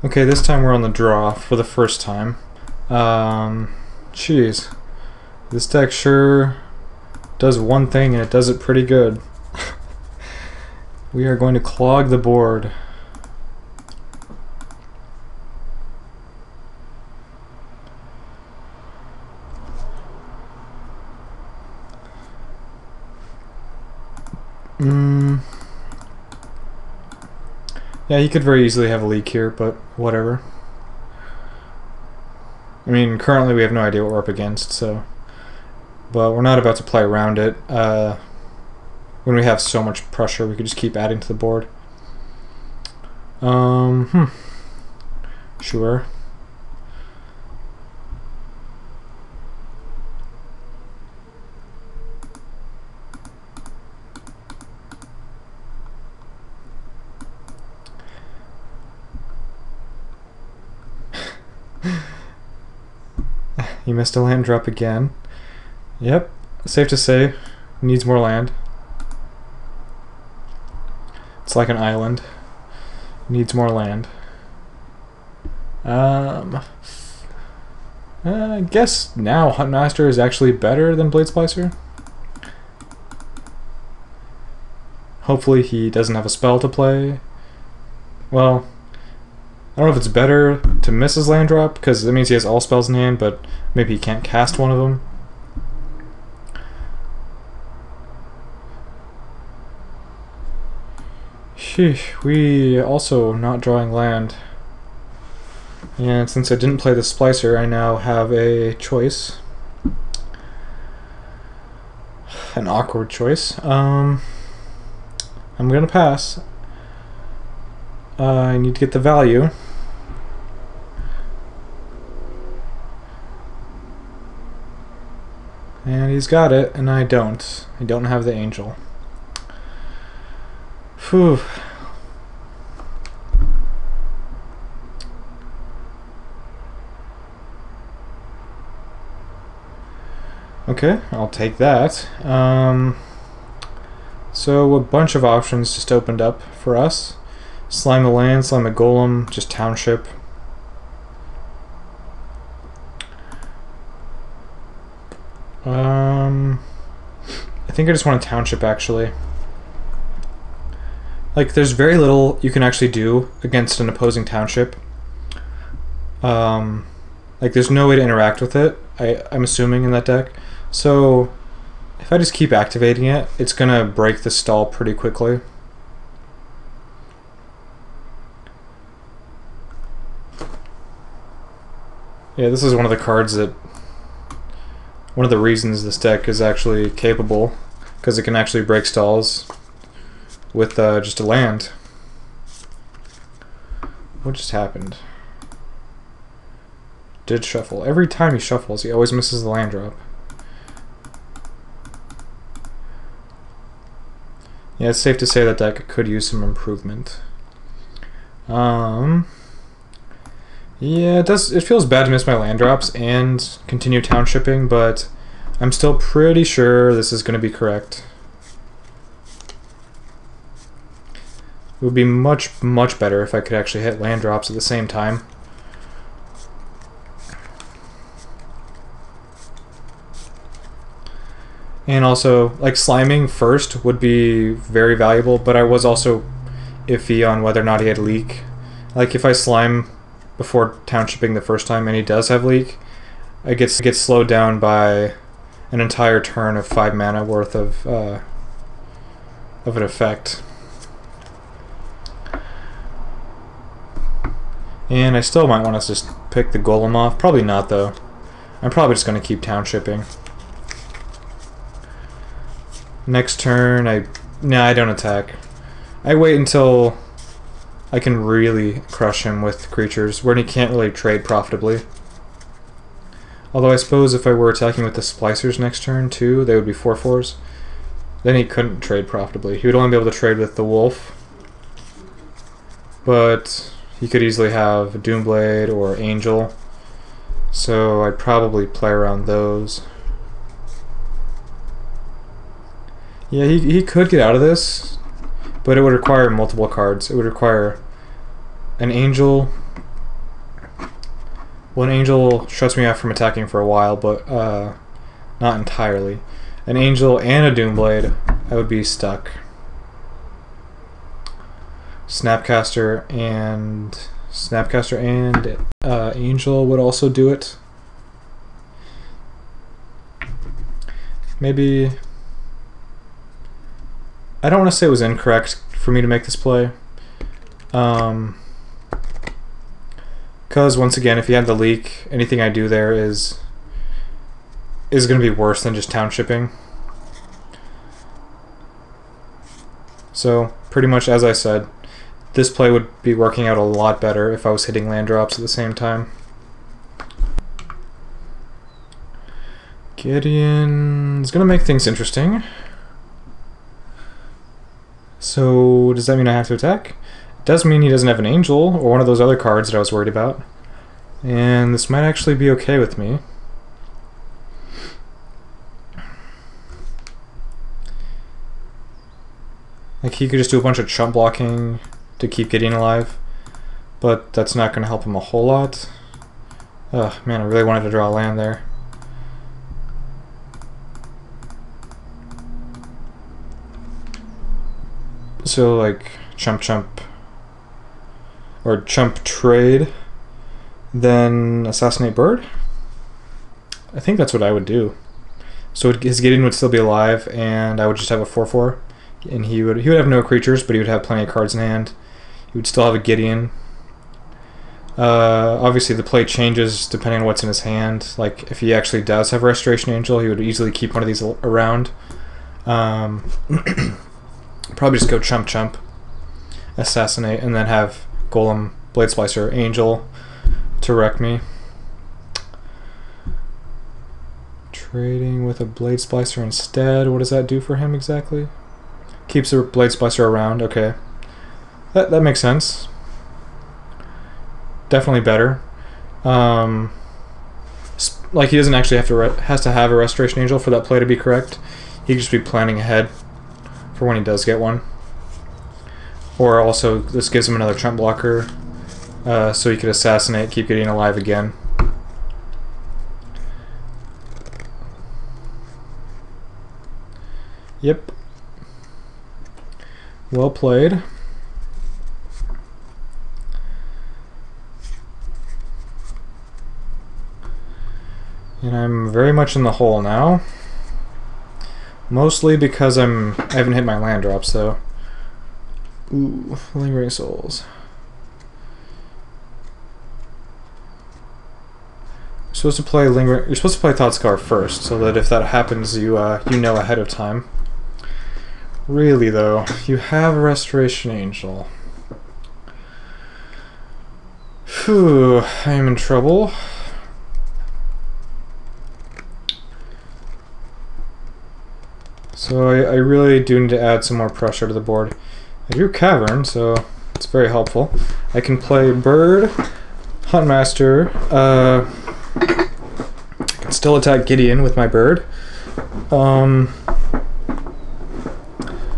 Okay, this time we're on the draw for the first time. Jeez. This deck sure does one thing and it does it pretty good. We are going to clog the board. Yeah, he could very easily have a leak here, but whatever. I mean, currently we have no idea what we're up against, so... But we're not about to play around it. When we have so much pressure, we could just keep adding to the board. Sure. He missed a land drop again. Yep, safe to say, needs more land. It's like an island. Needs more land. I guess now Huntmaster is actually better than Blade Splicer. Hopefully he doesn't have a spell to play. Well, I don't know if it's better to miss his land drop, because that means he has all spells in hand, but maybe he can't cast one of them. Sheesh, we also not drawing land. And since I didn't play the Splicer, I now have a choice. An awkward choice. I'm gonna pass. I need to get the value. And he's got it, and I don't. I don't have the angel. Phew. Okay, I'll take that. So a bunch of options just opened up for us. Slime a land, slime a golem, just township. I think I just want a township actually. Like, there's very little you can actually do against an opposing township. Like, there's no way to interact with it, I'm assuming, in that deck. So, if I just keep activating it, it's gonna break the stall pretty quickly. Yeah, this is one of the cards that... One of the reasons this deck is actually capable, because it can actually break stalls with just a land. What just happened? Did shuffle. Every time he shuffles, he always misses the land drop. Yeah, it's safe to say that deck could use some improvement. Yeah, it feels bad to miss my land drops and continue townshipping, but I'm still pretty sure this is going to be correct. It would be much better if I could actually hit land drops at the same time. And also, like, sliming first would be very valuable, but I was also iffy on whether or not he had leak. Like, if I slime before townshipping the first time and he does have leak, I get slowed down by an entire turn of 5 mana worth of an effect. And I still might want to just pick the golem off. Probably not, though. I'm probably just going to keep townshipping. Next turn, I don't attack. I wait until I can really crush him with creatures where he can't really trade profitably. Although I suppose if I were attacking with the Splicers next turn too, they would be 4/4s. Then he couldn't trade profitably. He would only be able to trade with the Wolf. But he could easily have Doomblade or Angel. So I'd probably play around those. Yeah, he could get out of this, but it would require multiple cards. It would require an Angel, Well, an angel shuts me off from attacking for a while, but not entirely. An angel and a Doomblade, I would be stuck. Snapcaster and Angel would also do it. Maybe... I don't want to say it was incorrect for me to make this play. Because, once again, if he had the leak, anything I do there is going to be worse than just townshipping. So, pretty much as I said, this play would be working out a lot better if I was hitting land drops at the same time. Gideon is going to make things interesting. So, does that mean I have to attack? It does mean he doesn't have an angel, or one of those other cards that I was worried about. And this might actually be okay with me. Like, he could just do a bunch of chump blocking to keep Gideon alive, but that's not going to help him a whole lot. Ugh, man, I really wanted to draw a land there. So, like, chump, or chump trade, then assassinate bird? I think that's what I would do. So his Gideon would still be alive, and I would just have a 4/4. And he would have no creatures, but he would have plenty of cards in hand. He would still have a Gideon. Obviously, the play changes depending on what's in his hand. Like, if he actually does have Restoration Angel, he would easily keep one of these around. Probably just go chump, assassinate, and then have Golem, Blade Splicer, Angel to wreck me. Trading with a Blade Splicer instead. What does that do for him exactly? Keeps the Blade Splicer around. Okay, that makes sense. Definitely better. Like, he doesn't actually has to have a Restoration Angel for that play to be correct. He could just be planning ahead for when he does get one. Or also, this gives him another chump blocker, so he could assassinate, keep getting alive again. Yep. Well played. And I'm very much in the hole now. Mostly because I haven't hit my land drops though. Ooh, Lingering Souls. You're supposed to play Thoughtscar first, so that if that happens, you know ahead of time. Really though, you have a Restoration Angel. Phew, I am in trouble. So I really do need to add some more pressure to the board. I drew Cavern, so it's very helpful. I can play Bird, Huntmaster. I can still attack Gideon with my Bird.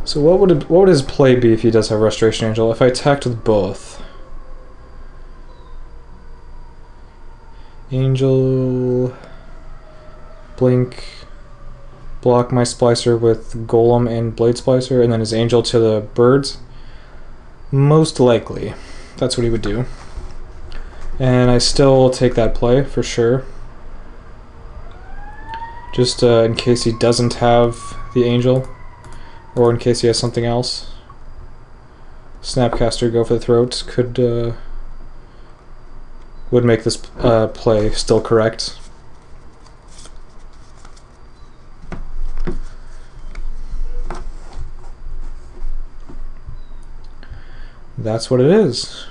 So what would his play be if he does have Restoration Angel? If I attacked with both, Angel, blink, block my Splicer with Golem and Blade Splicer, and then his Angel to the birds. Most likely, that's what he would do. And I still take that play for sure. Just in case he doesn't have the Angel, or in case he has something else. Snapcaster, go for the throat, would make this play still correct. That's what it is.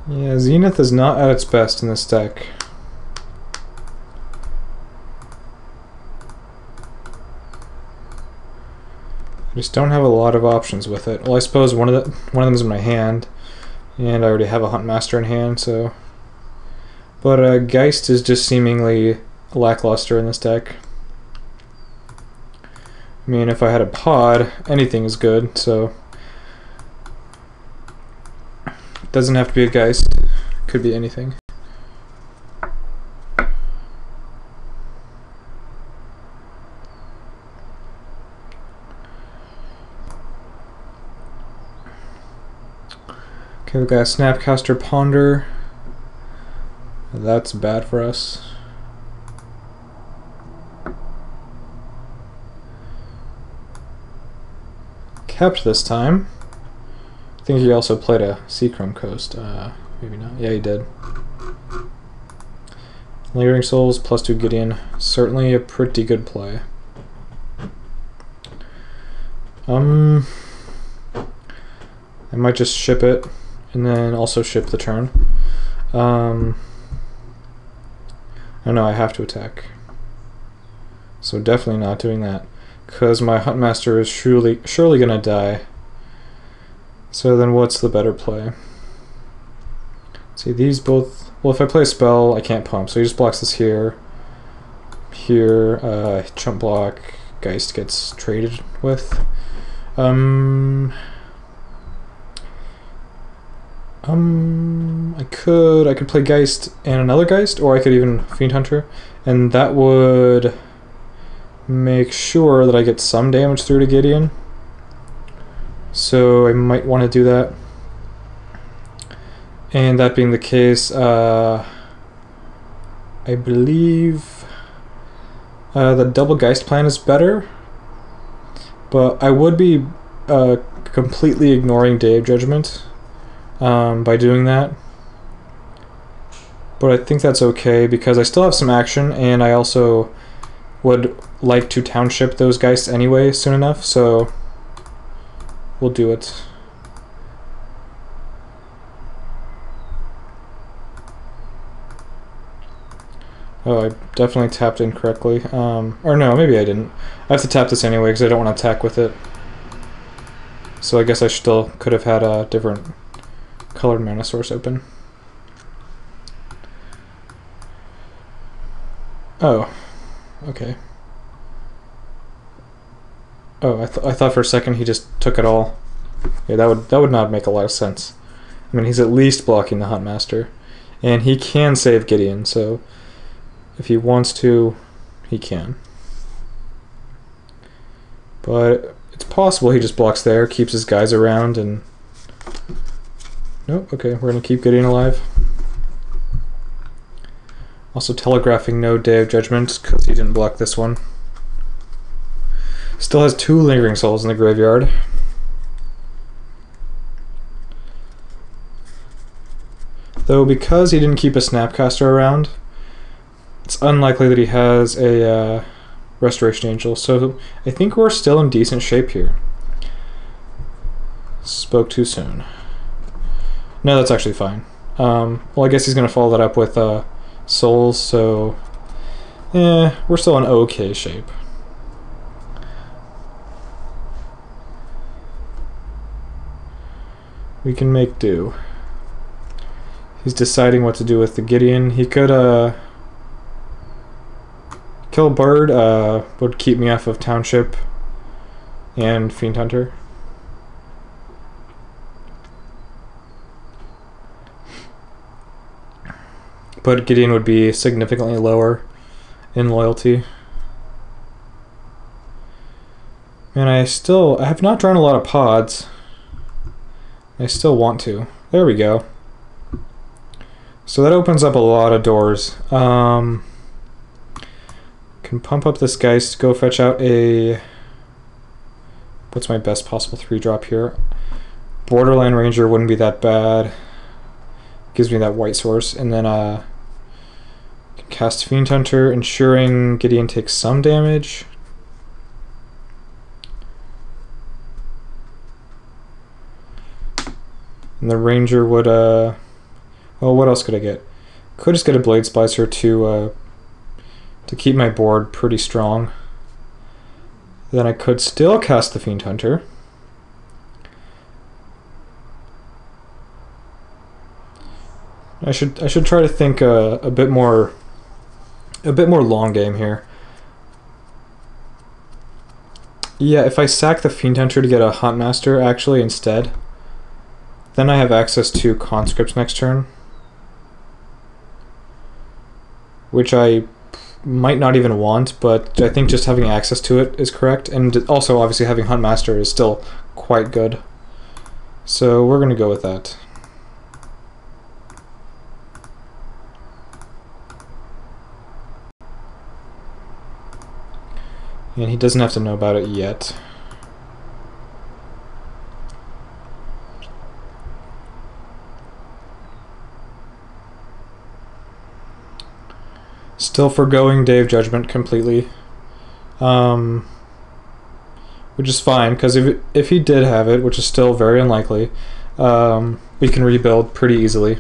Yeah, Zenith is not at its best in this deck. I just don't have a lot of options with it. Well, I suppose one of them is in my hand, and I already have a Huntmaster in hand, so... But Geist is just seemingly lackluster in this deck. I mean, if I had a pod, anything is good, so... It doesn't have to be a Geist. It could be anything. Okay, we've got a Snapcaster Ponder. That's bad for us. Kept this time. I think he also played a Seachrome Coast. Maybe not. Yeah, he did. Lingering Souls +2 Gideon. Certainly a pretty good play. I might just ship it and then also ship the turn. Oh no, I have to attack. So definitely not doing that, because my Huntmaster is surely gonna die. So then what's the better play? See, these both... Well, if I play a spell, I can't pump, so he just blocks this here. Here, chump block, Geist gets traded with. I could play Geist and another Geist, or I could even Fiend Hunter, and that would make sure that I get some damage through to Gideon. So I might want to do that. And that being the case, I believe the double Geist plan is better, but I would be completely ignoring Day of Judgment by doing that. But I think that's okay because I still have some action, and I also would like to township those Geists anyway soon enough, so we'll do it. Oh, I definitely tapped incorrectly. Or no, maybe I didn't. I have to tap this anyway because I don't want to attack with it. So I guess I still could have had a different colored mana source open. Oh, okay. Oh, I thought for a second he just took it all. Yeah, that would not make a lot of sense. I mean, he's at least blocking the Huntmaster, and he can save Gideon, so if he wants to, he can. But it's possible he just blocks there, keeps his guys around, and... Nope, okay, we're gonna keep Gideon alive. Also telegraphing no Day of Judgment, because he didn't block this one. Still has 2 Lingering Souls in the graveyard. Though because he didn't keep a Snapcaster around, it's unlikely that he has a Restoration Angel, so I think we're still in decent shape here. Spoke too soon. No, that's actually fine. Well, I guess he's going to follow that up with Souls, so we're still in okay shape. We can make do. He's deciding what to do with the Gideon. He could kill Bird, would keep me off of Township and Fiend Hunter. But Gideon would be significantly lower in loyalty. And I have not drawn a lot of pods. I still want to. There we go. So that opens up a lot of doors. Can pump up this Geist, go fetch out a... What's my best possible 3-drop here? Borderland Ranger wouldn't be that bad. Gives me that white source. And then can cast Fiend Hunter, ensuring Gideon takes some damage. And the Ranger would Well, what else could I get? Could just get a Blade Splicer to keep my board pretty strong. Then I could still cast the Fiend Hunter. I should try to think a bit more long game here. Yeah, if I sack the Fiend Hunter to get a Huntmaster actually instead, then I have access to Conscripts next turn, which I might not even want, but I think just having access to it is correct, and also obviously having Huntmaster is still quite good. So we're gonna go with that. And he doesn't have to know about it yet. Still forgoing Day of Judgment completely. Which is fine, because if he did have it, which is still very unlikely, we can rebuild pretty easily.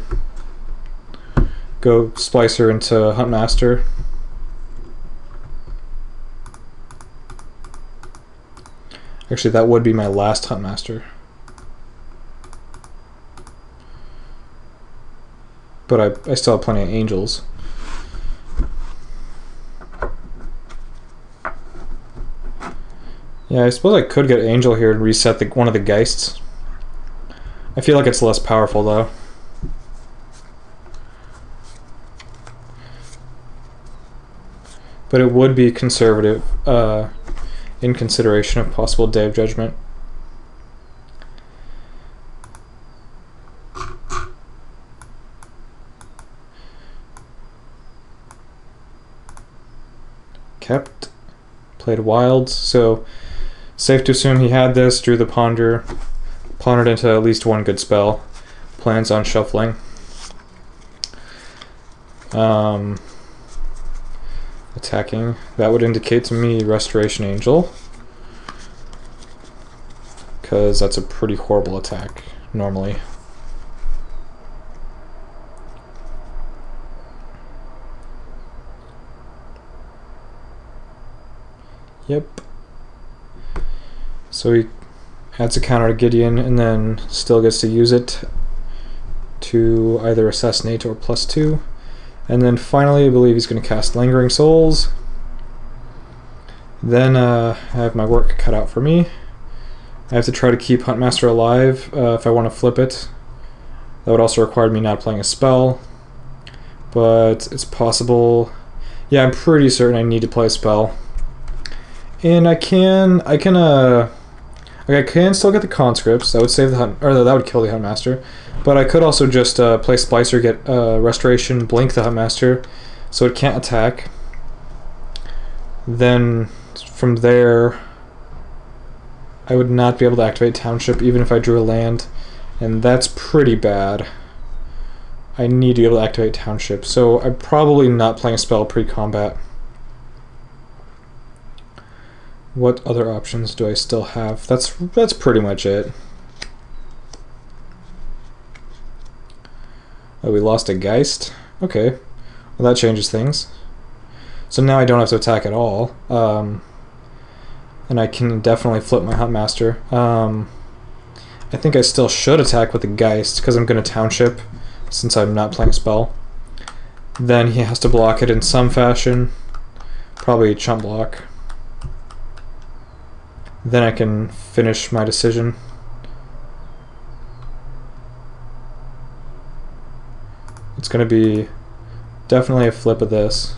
Go Splicer into Huntmaster. Actually, that would be my last Huntmaster. But I still have plenty of Angels. Yeah, I suppose I could get Angel here and reset one of the Geists. I feel like it's less powerful, though. But it would be conservative in consideration of possible Day of Judgment. Kept. Played Wilds, so safe to assume he had this, drew the Ponder, pondered into at least one good spell, plans on shuffling. Attacking. That would indicate to me Restoration Angel, because that's a pretty horrible attack, normally. Yep. So he adds a counter to Gideon and then still gets to use it to either assassinate or +2. And then finally I believe he's going to cast Lingering Souls. Then I have my work cut out for me. I have to try to keep Huntmaster alive if I want to flip it. That would also require me not playing a spell. But it's possible. Yeah, I'm pretty certain I need to play a spell. And I can still get the Conscripts. That would save the that would kill the Huntmaster. But I could also just play Splicer, get Restoration, blink the Huntmaster, so it can't attack. Then from there, I would not be able to activate Township even if I drew a land, and that's pretty bad. I need to be able to activate Township, so I'm probably not playing a spell pre-combat. What other options do I still have? That's pretty much it. Oh, we lost a Geist? Okay. Well, that changes things. So now I don't have to attack at all. And I can definitely flip my Huntmaster. I think I still should attack with the Geist, because I'm going to Township, since I'm not playing a spell. Then he has to block it in some fashion. Probably chump block. Then I can finish my decision. It's going to be definitely a flip of this.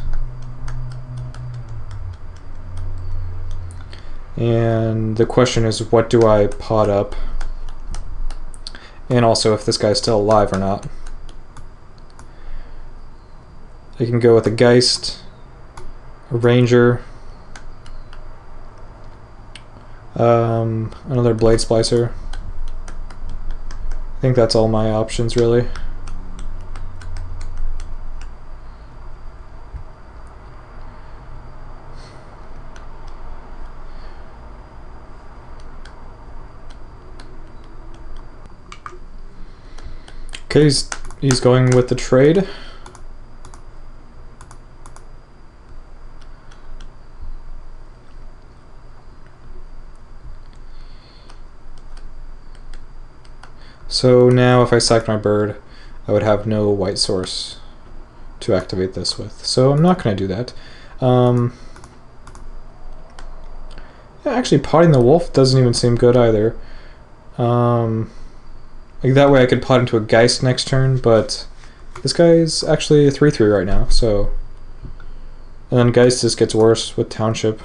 And the question is, what do I pot up? And also if this guy's still alive or not. I can go with a Geist, a Ranger, another Blade Splicer. I think that's all my options, really. Okay, he's he's going with the trade. So now if I sack my bird, I would have no white source to activate this with. So I'm not going to do that. Yeah, actually, potting the wolf doesn't even seem good either. Like that way I could pot into a Geist next turn, but this guy's actually a 3/3 right now, so... And then Geist just gets worse with Township.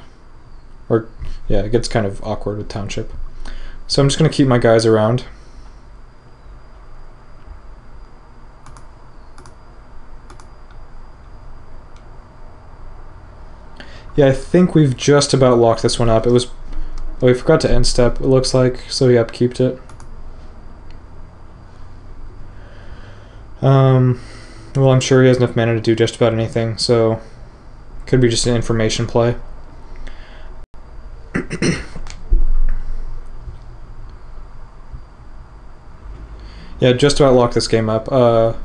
Or, yeah, it gets kind of awkward with Township. So I'm just going to keep my guys around. Yeah, I think we've just about locked this one up. It was... Oh, we forgot to end step, it looks like, so we upkeeped it. Well, I'm sure he has enough mana to do just about anything, so... Could be just an information play. Yeah, just about locked this game up.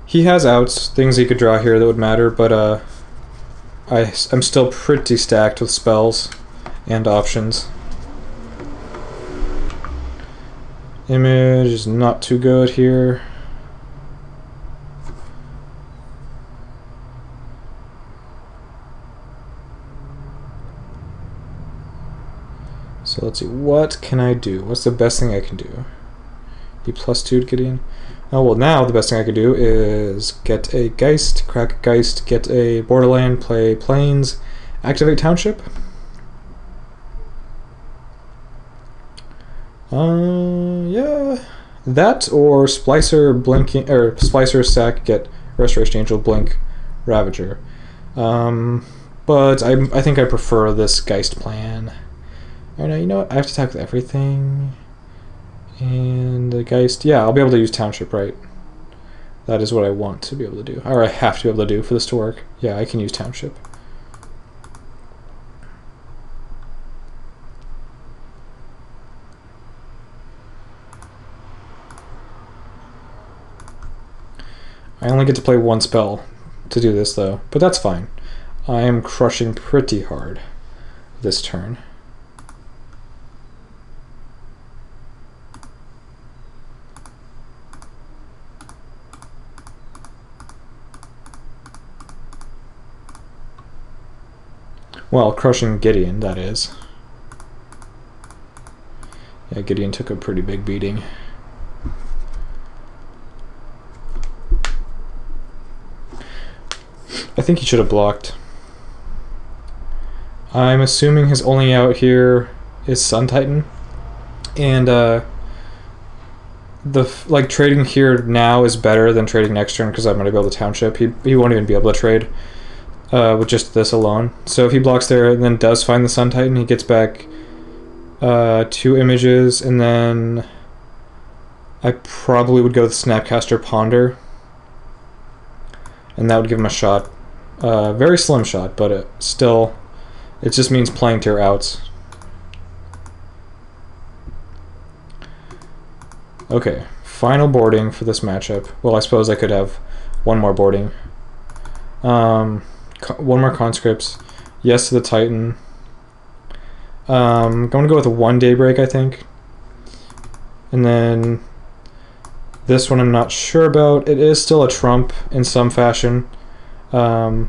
He has outs, things he could draw here that would matter, but I'm still pretty stacked with spells and options. Image is not too good here. So let's see, what can I do? What's the best thing I can do? He +2'd Gideon. Oh, well, now the best thing I could do is get a Geist, crack a Geist, get a Borderland, play Plains, activate Township. Yeah. That or Splicer blinking, or Splicer sack, get Restoration Angel, blink, Ravager. But I think I prefer this Geist plan. Alright, now you know what? I have to attack with everything. And the Geist, yeah, I'll be able to use Township, right? That is what I want to be able to do. Or I have to be able to do for this to work. Yeah, I can use Township. I only get to play one spell to do this, though, but that's fine. I am crushing pretty hard this turn. Well, crushing Gideon, that is. Yeah, Gideon took a pretty big beating. I think he should have blocked. I'm assuming his only out here is Sun Titan. And, trading here now is better than trading next turn because I'm going to be able to Township. He won't even be able to trade. With just this alone. So if he blocks there and then does find the Sun Titan, he gets back 2 images, and then I probably would go with Snapcaster Ponder, and that would give him a shot. Very slim shot, but it just means playing to your outs. Okay, final boarding for this matchup. Well, I suppose I could have one more boarding. One more Conscripts. Yes to the Titan. I'm going to go with a 1 Daybreak, I think. And then this one I'm not sure about. It is still a trump in some fashion. But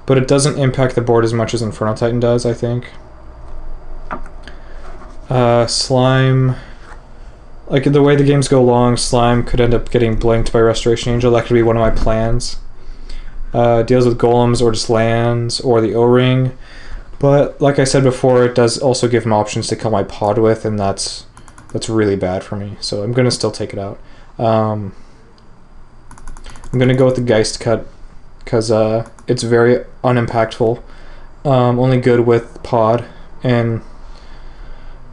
it doesn't impact the board as much as Infernal Titan does, I think. Slime... Like, the way the games go along, Slime could end up getting blinked by Restoration Angel. That could be one of my plans. Deals with golems or just lands or the O-Ring, but like I said before, it does also give him options to kill my pod with, and that's really bad for me, so I'm gonna still take it out. I'm gonna go with the Geist cut because it's very unimpactful, only good with pod, and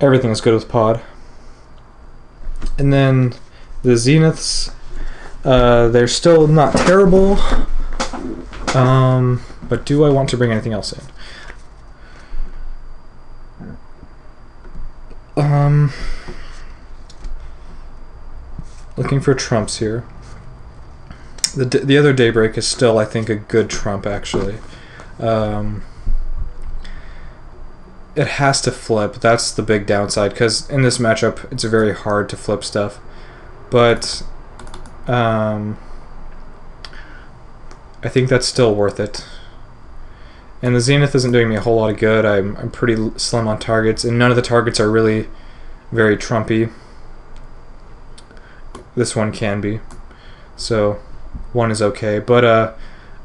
everything is good with pod. And then the Zeniths, they're still not terrible. But do I want to bring anything else in? Looking for trumps here. The other Daybreak is still, I think, a good trump, actually. It has to flip. That's the big downside, because in this matchup, it's very hard to flip stuff. But I think that's still worth it. And the Zenith isn't doing me a whole lot of good. I'm pretty slim on targets, and none of the targets are really very trumpy. This one can be. So one is okay. But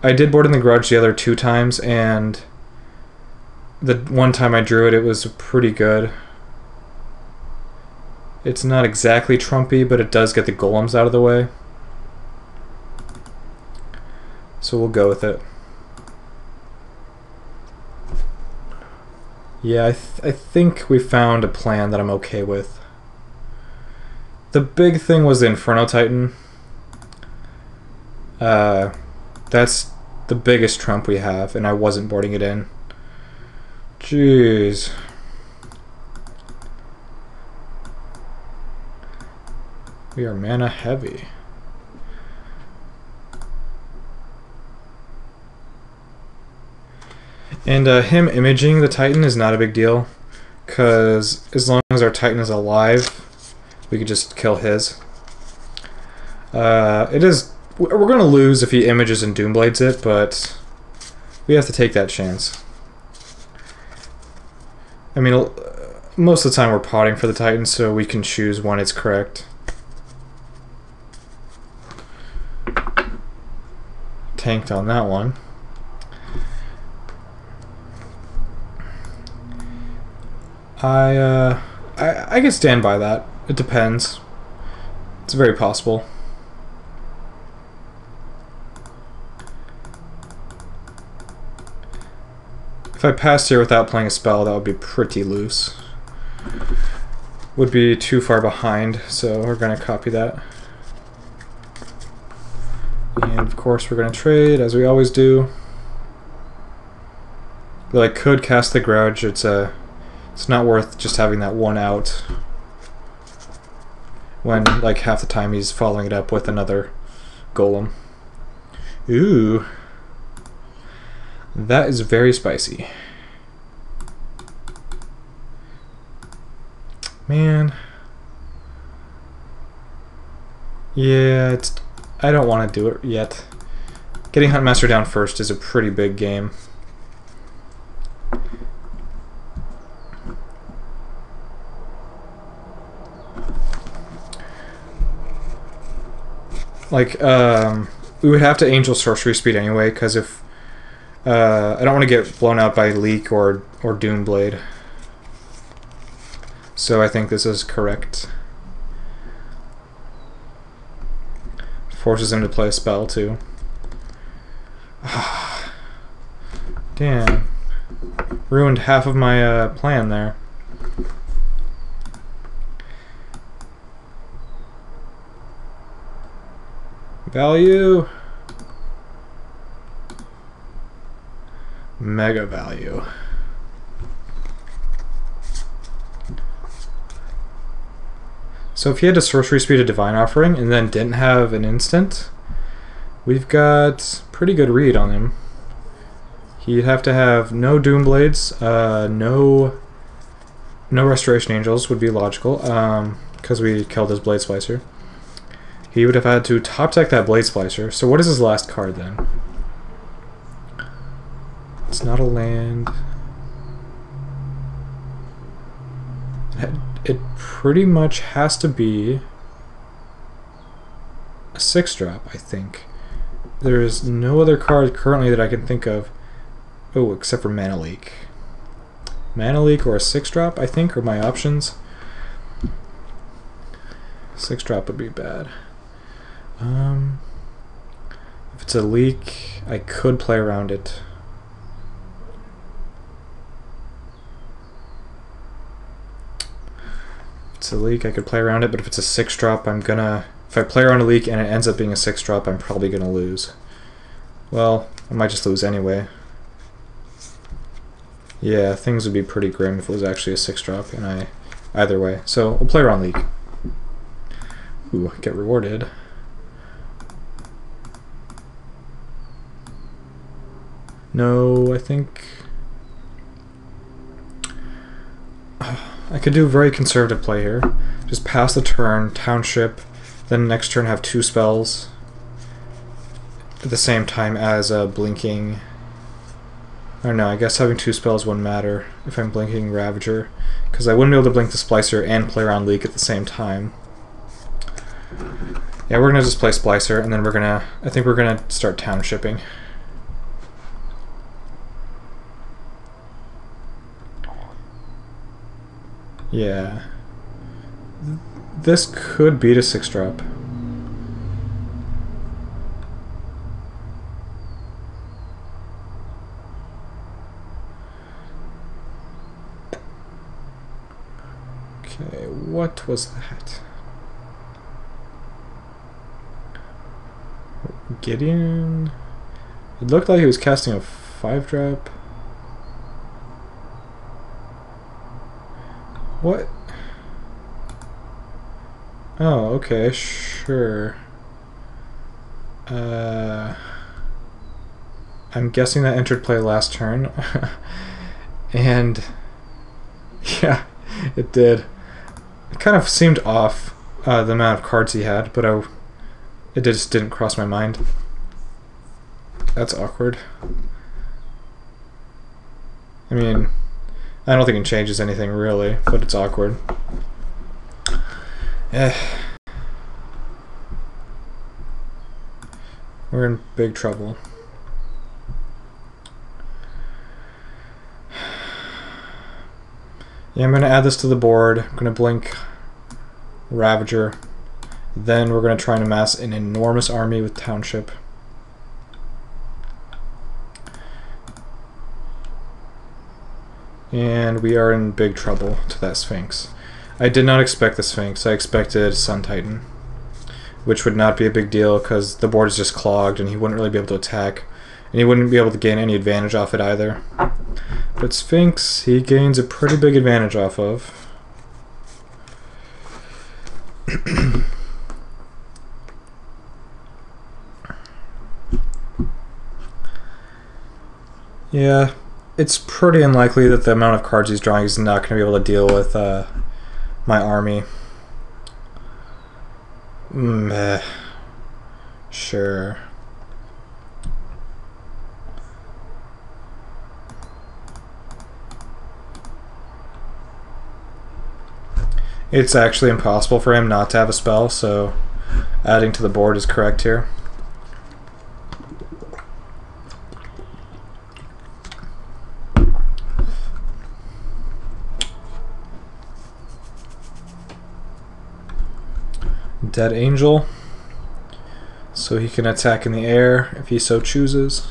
I did board in the Grudge the other 2 times, and the one time I drew it, it was pretty good. It's not exactly trumpy, but it does get the golems out of the way. So we'll go with it. Yeah, I think we found a plan that I'm okay with. The big thing was the Inferno Titan. That's the biggest trump we have, and I wasn't boarding it in. Jeez. We are mana heavy. And him imaging the Titan is not a big deal, because as long as our Titan is alive, we could just kill his. We're going to lose if he images and Doomblades it, but we have to take that chance. I mean, most of the time we're potting for the Titan, so we can choose when it's correct. Tanked on that one. I can stand by that. It depends. It's very possible. If I passed here without playing a spell, that would be pretty loose. Would be too far behind, so we're going to copy that. And of course we're going to trade, as we always do. Though I could cast the Grudge, it's not worth just having that one out when like half the time he's following it up with another golem. Ooh. That is very spicy. Man. Yeah, I don't want to do it yet. Getting Huntmaster down first is a pretty big game. Like, we would have to Angel Sorcery Speed anyway, because if I don't want to get blown out by Leak or Doomblade. So I think this is correct. Forces him to play a spell too. Damn. Ruined half of my plan there. Value. Mega value. So if he had a Sorcery Speed of Divine Offering and then didn't have an instant, we've got pretty good read on him. He'd have to have no Doomblades, no Restoration Angels would be logical, because we killed his Blade Splicer. He would have had to top deck that Blade Splicer. So what is his last card then? It's not a land. It pretty much has to be a 6-drop, I think. There is no other card currently that I can think of. Oh, except for Mana Leak. Mana Leak or a 6-drop, I think, are my options. 6-drop would be bad. If it's a Leak, I could play around it. If it's a Leak, I could play around it, but if it's a 6-drop, I'm gonna... If I play around a Leak and it ends up being a 6-drop, I'm probably gonna lose. Well, I might just lose anyway. Yeah, things would be pretty grim if it was actually a 6-drop, and either way. So, we'll play around Leak. Ooh, get rewarded. No, I think I could do a very conservative play here. Just pass the turn, township, then next turn have 2 spells at the same time as blinking. I don't know, I guess having 2 spells wouldn't matter if I'm blinking Ravager, because I wouldn't be able to blink the Splicer and play around Leak at the same time. Yeah, we're gonna just play Splicer, and then I think we're gonna start townshipping. Yeah. This could beat a 6-drop. Okay, what was that? Gideon? It looked like he was casting a 5-drop. What? Oh, okay, sure. I'm guessing that entered play last turn. And yeah, it did. It kind of seemed off, the amount of cards he had, but it just didn't cross my mind. That's awkward. I mean, I don't think it changes anything really, but it's awkward. We're in big trouble. Yeah, I'm going to add this to the board. I'm going to blink Ravager. Then we're going to try and amass an enormous army with Township. And we are in big trouble to that Sphinx. I did not expect the Sphinx. I expected Sun Titan, which would not be a big deal because the board is just clogged and he wouldn't really be able to attack. And he wouldn't be able to gain any advantage off it either. But Sphinx, he gains a pretty big advantage off of. Yeah, it's pretty unlikely that the amount of cards he's drawing is not going to be able to deal with my army. Sure. It's actually impossible for him not to have a spell, so adding to the board is correct here. Dead Angel, so he can attack in the air if he so chooses.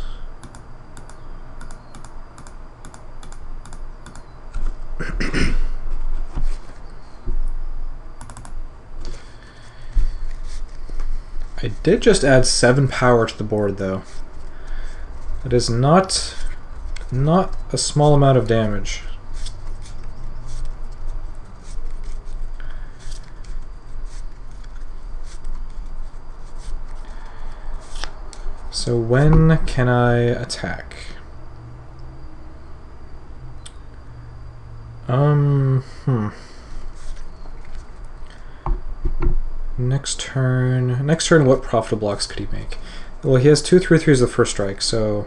I did just add 7 power to the board though. That is not a small amount of damage. So when can I attack? Next turn, what profitable blocks could he make? Well, he has 2 3/3s the first strike, so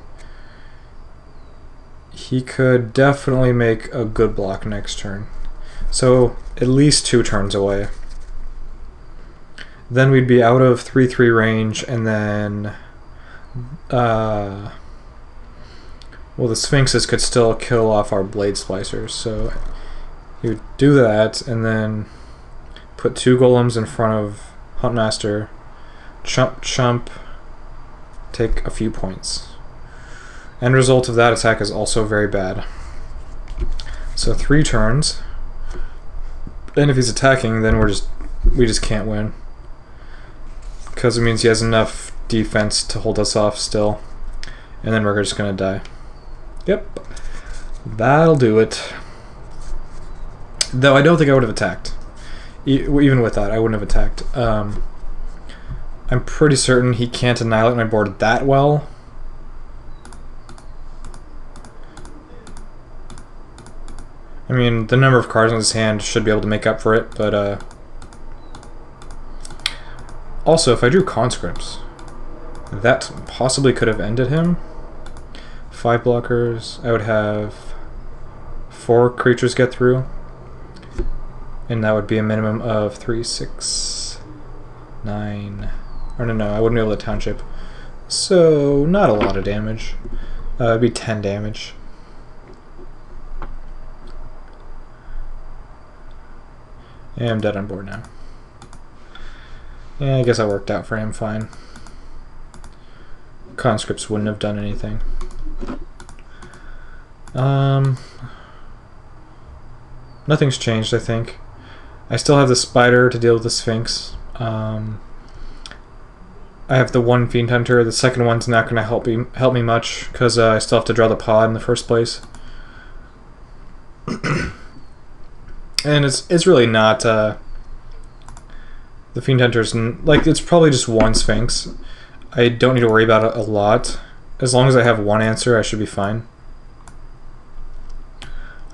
he could definitely make a good block next turn. So at least 2 turns away. Then we'd be out of 3/3 range, and then well, the Sphinxes could still kill off our Blade Splicers, so you would do that, and then put 2 golems in front of Huntmaster, chump, take a few points. End result of that attack is also very bad. So 3 turns, and if he's attacking, then we just can't win, because it means he has enough defense to hold us off still, and then we're just gonna die. Yep, that'll do it. Though I don't think I would have attacked. Even with that, I wouldn't have attacked. I'm pretty certain he can't annihilate my board that well. I mean, the number of cards in his hand should be able to make up for it, but also, if I drew Conscripts, that possibly could have ended him. 5 blockers. I would have 4 creatures get through, and that would be a minimum of 3, 6, 9. Or no, I wouldn't be able to township. So, not a lot of damage. It'd be 10 damage. Yeah, I'm dead on board now. Yeah, I guess that worked out for him fine. Conscripts wouldn't have done anything. Nothing's changed, I think. I still have the spider to deal with the Sphinx. I have the one Fiend Hunter. The second one's not going to help me much because I still have to draw the pod in the first place. And it's really not the Fiend Hunter's like, it's probably just one Sphinx. I don't need to worry about it a lot. As long as I have one answer, I should be fine.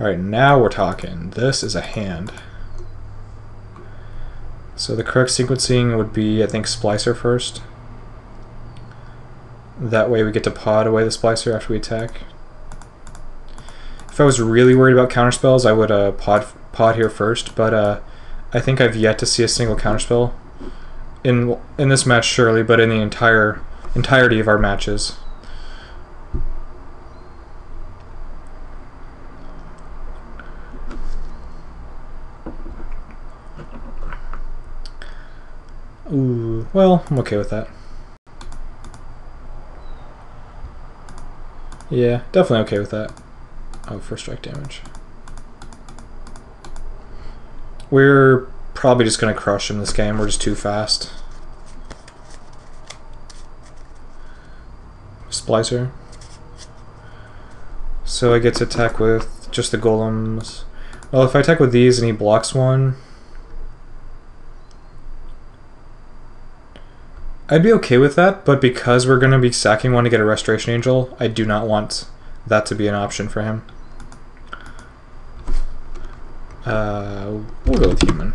Alright, now we're talking. This is a hand. So the correct sequencing would be, I think, Splicer first. That way we get to pod away the Splicer after we attack. If I was really worried about counterspells, I would pod here first, but I think I've yet to see a single counterspell in this match, surely, but in the entirety of our matches. Ooh, well, I'm okay with that. Yeah, definitely okay with that. Oh, first strike damage. We're probably just going to crush him this game. We're just too fast. Splicer. So I get to attack with just the golems. Well, if I attack with these and he blocks one, I'd be okay with that, but because we're going to be sacking one to get a Restoration Angel, I do not want that to be an option for him. We'll go with human.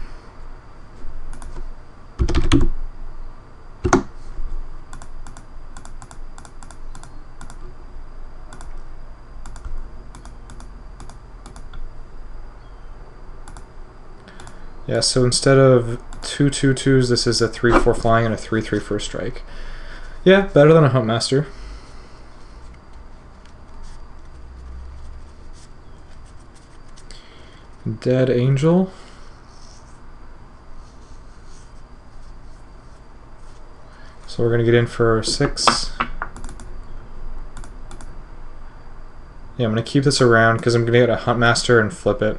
Yeah, so instead of 2 2/2s, this is a 3/4 flying and a 3/3 first strike. Yeah, better than a Huntmaster. Dead Angel. So we're going to get in for 6. Yeah, I'm going to keep this around because I'm going to get a Huntmaster and flip it.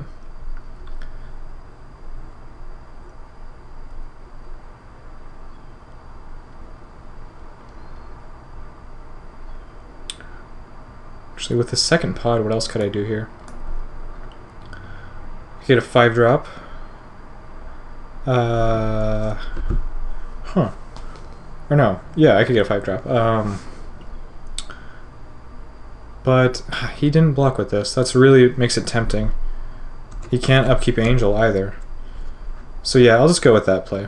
Actually, with the second pod, what else could I do here? Get a 5-drop. Huh. Or no. Yeah, I could get a 5-drop. But he didn't block with this. That's really makes it tempting. He can't upkeep Angel either. So yeah, I'll just go with that play.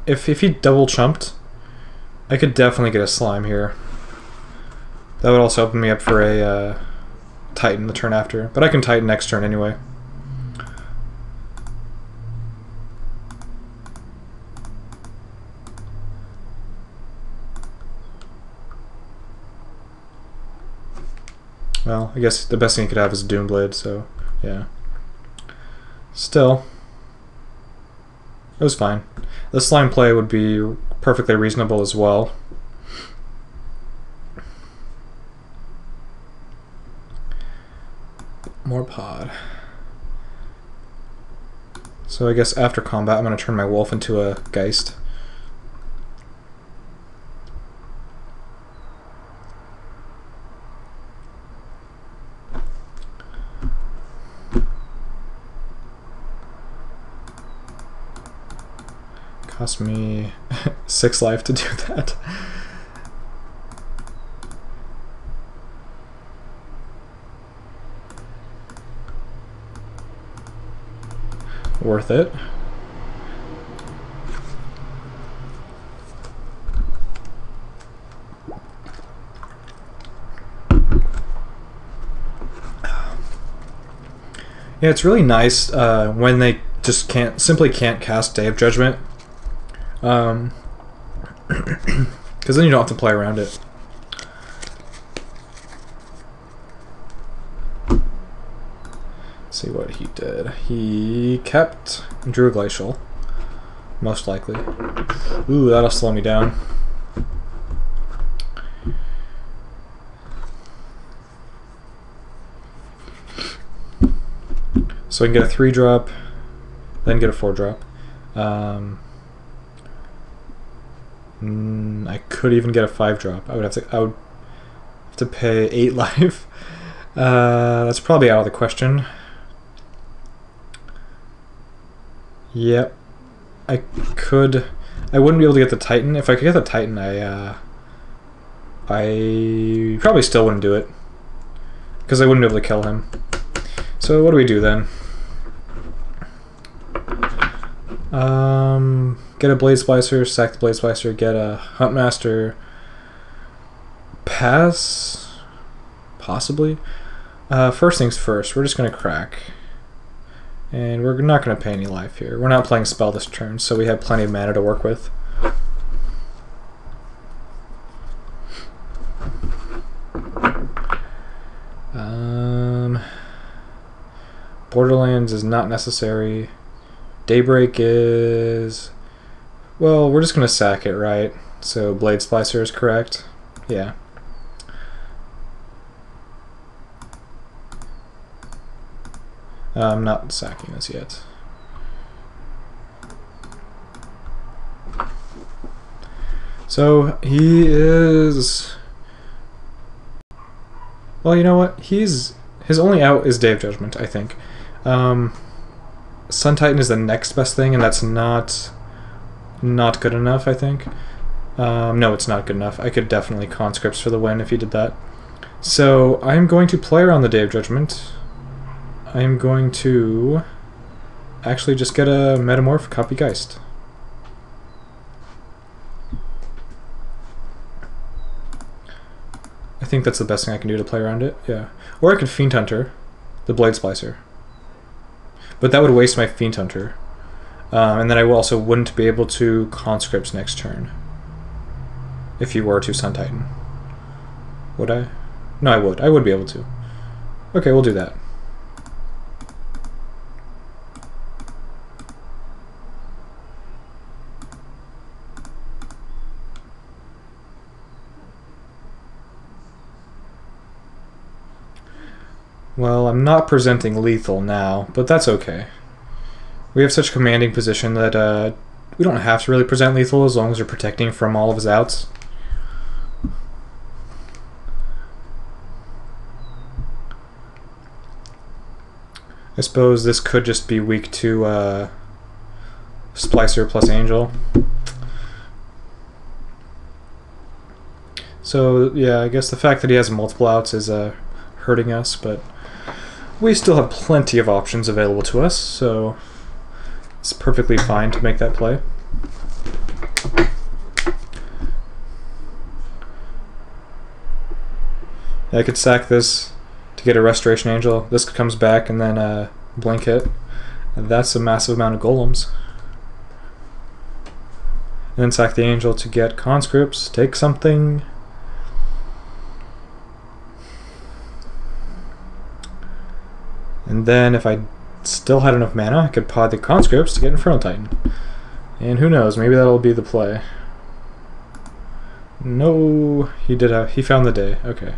If he double chumped, I could definitely get a Slime here. That would also open me up for a Titan the turn after. But I can Titan next turn anyway. Well, I guess the best thing you could have is Doomblade, so yeah. Still, it was fine. The Slime play would be perfectly reasonable as well. More pod. So I guess after combat I'm going to turn my wolf into a Geist. Cost me 6 life to do that. Worth it. Yeah, it's really nice when they just simply can't cast Day of Judgment, because then you don't have to play around it. Let's see what he did. He kept drew a Glacial, most likely. Ooh, that'll slow me down. So I can get a 3-drop, then get a 4-drop. I could even get a 5-drop. I would have to pay 8 life. That's probably out of the question. Yep. I wouldn't be able to get the Titan. If I could get the Titan, I probably still wouldn't do it, because I wouldn't be able to kill him. So what do we do then? Get a Blade Splicer, sack the Blade Splicer, get a Huntmaster, pass? Possibly? First things first, we're just going to crack. And we're not going to pay any life here. We're not playing spell this turn, so we have plenty of mana to work with. Borderlands is not necessary. Daybreak is... well, we're just going to sack it, right? So Blade Splicer is correct. Yeah. I'm not sacking this yet. So he is... well, you know what? His only out is Day of Judgment, I think. Sun Titan is the next best thing, and that's not good enough, I think. No, it's not good enough. I could definitely Conscripts for the win if he did that. So I'm going to play around the Day of Judgment. I'm going to actually just get a Metamorph, copy Geist. I think that's the best thing I can do to play around it, yeah. Or I could Fiend Hunter, the Blade Splicer. But that would waste my Fiend Hunter. And then I also wouldn't be able to Conscripts next turn. If you were to Sun Titan. Would I? No, I would. I would be able to. Okay, we'll do that. Well, I'm not presenting lethal now, but that's okay. We have such commanding position that we don't have to really present lethal as long as we're protecting from all of his outs. I suppose this could just be weak to Splicer plus Angel. So yeah, I guess the fact that he has multiple outs is hurting us, but we still have plenty of options available to us, so it's perfectly fine to make that play. I could sack this to get a Restoration Angel. This comes back and then blink it. And that's a massive amount of golems. And then sack the Angel to get Conscripts. Take something. And then if I still had enough mana, I could pod the Conscripts to get Infernal Titan. And who knows, maybe that'll be the play. No, he found the day. Okay.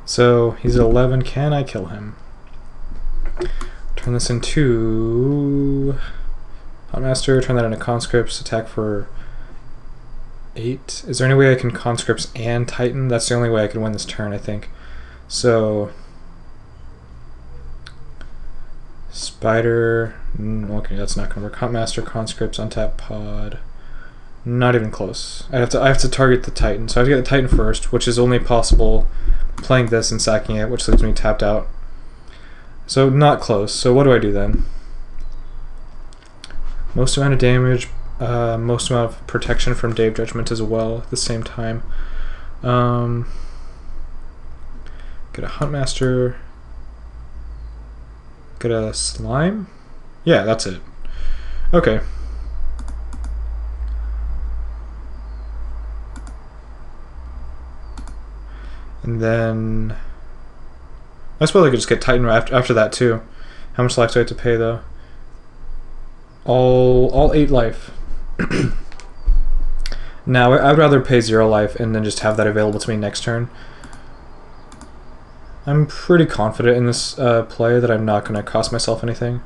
So he's at 11. Can I kill him? Turn this into Huntmaster, turn that into Conscripts, attack for 8. Is there any way I can Conscripts and Titan? That's the only way I can win this turn, I think. So Spider, okay, that's not gonna work. Huntmaster, Conscripts, untap pod. Not even close. I have to target the Titan. So I have to get the Titan first, which is only possible playing this and sacking it, which leaves me tapped out. So not close. So what do I do then? Most amount of damage, most amount of protection from Dave Judgment as well at the same time. Get a Huntmaster. Get a Slime? Yeah, that's it. Okay. And then I suppose I could just get Titan after that too. How much life do I have to pay though? All 8 life. Now I'd rather pay 0 life and then just have that available to me next turn. I'm pretty confident in this play that I'm not going to cost myself anything.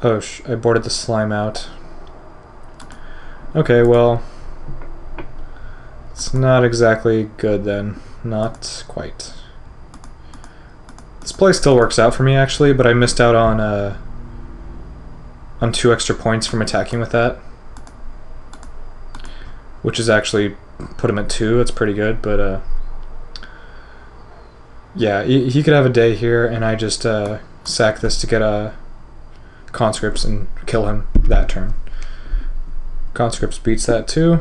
Oh, I boarded the Slime out. Okay, well, it's not exactly good then. Not quite. This play still works out for me actually, but I missed out on 2 extra points from attacking with that, which is actually put him at 2. It's pretty good, but yeah, he could have a day here, and I just sack this to get a Conscripts and kill him that turn. Conscripts beats that too.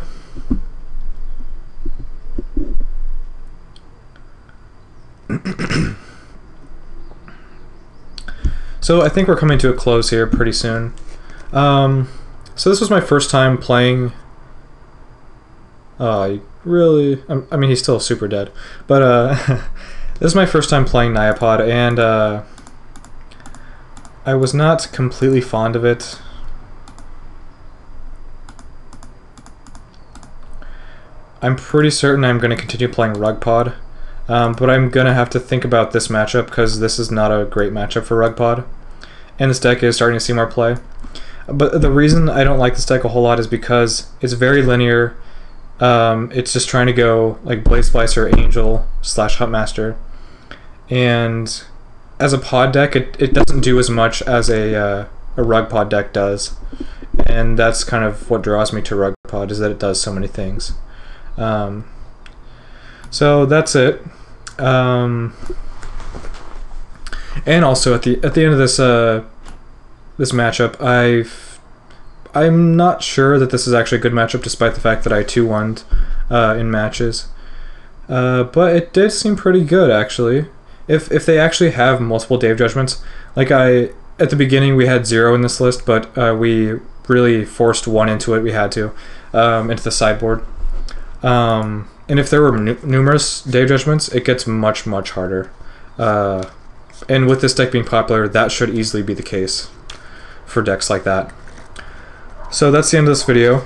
So I think we're coming to a close here pretty soon. So this was my first time playing. I mean, he's still super dead, but this is my first time playing Nyapod, and I was not completely fond of it. I'm pretty certain I'm going to continue playing Rugpod, but I'm going to have to think about this matchup because this is not a great matchup for Rugpod, and this deck is starting to see more play. But the reason I don't like this deck a whole lot is because it's very linear. It's just trying to go like Blade Splicer, Angel / Huntmaster, and as a pod deck, it doesn't do as much as a Rugpod deck does, and that's kind of what draws me to Rugpod, is that it does so many things. So that's it. And also at the end of this this matchup, I'm not sure that this is actually a good matchup, despite the fact that I 2-1'd in matches. But it did seem pretty good actually. If they actually have multiple Dave Judgments, like at the beginning we had 0 in this list, but we really forced 1 into it. We had to into the sideboard. And if there were numerous Dave Judgments, it gets much harder. And with this deck being popular, that should easily be the case for decks like that. So that's the end of this video.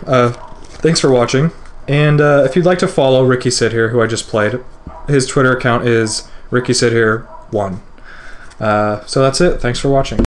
Thanks for watching. And if you'd like to follow Ricky Sid here, who I just played, his Twitter account is RickySidHere1. So that's it. Thanks for watching.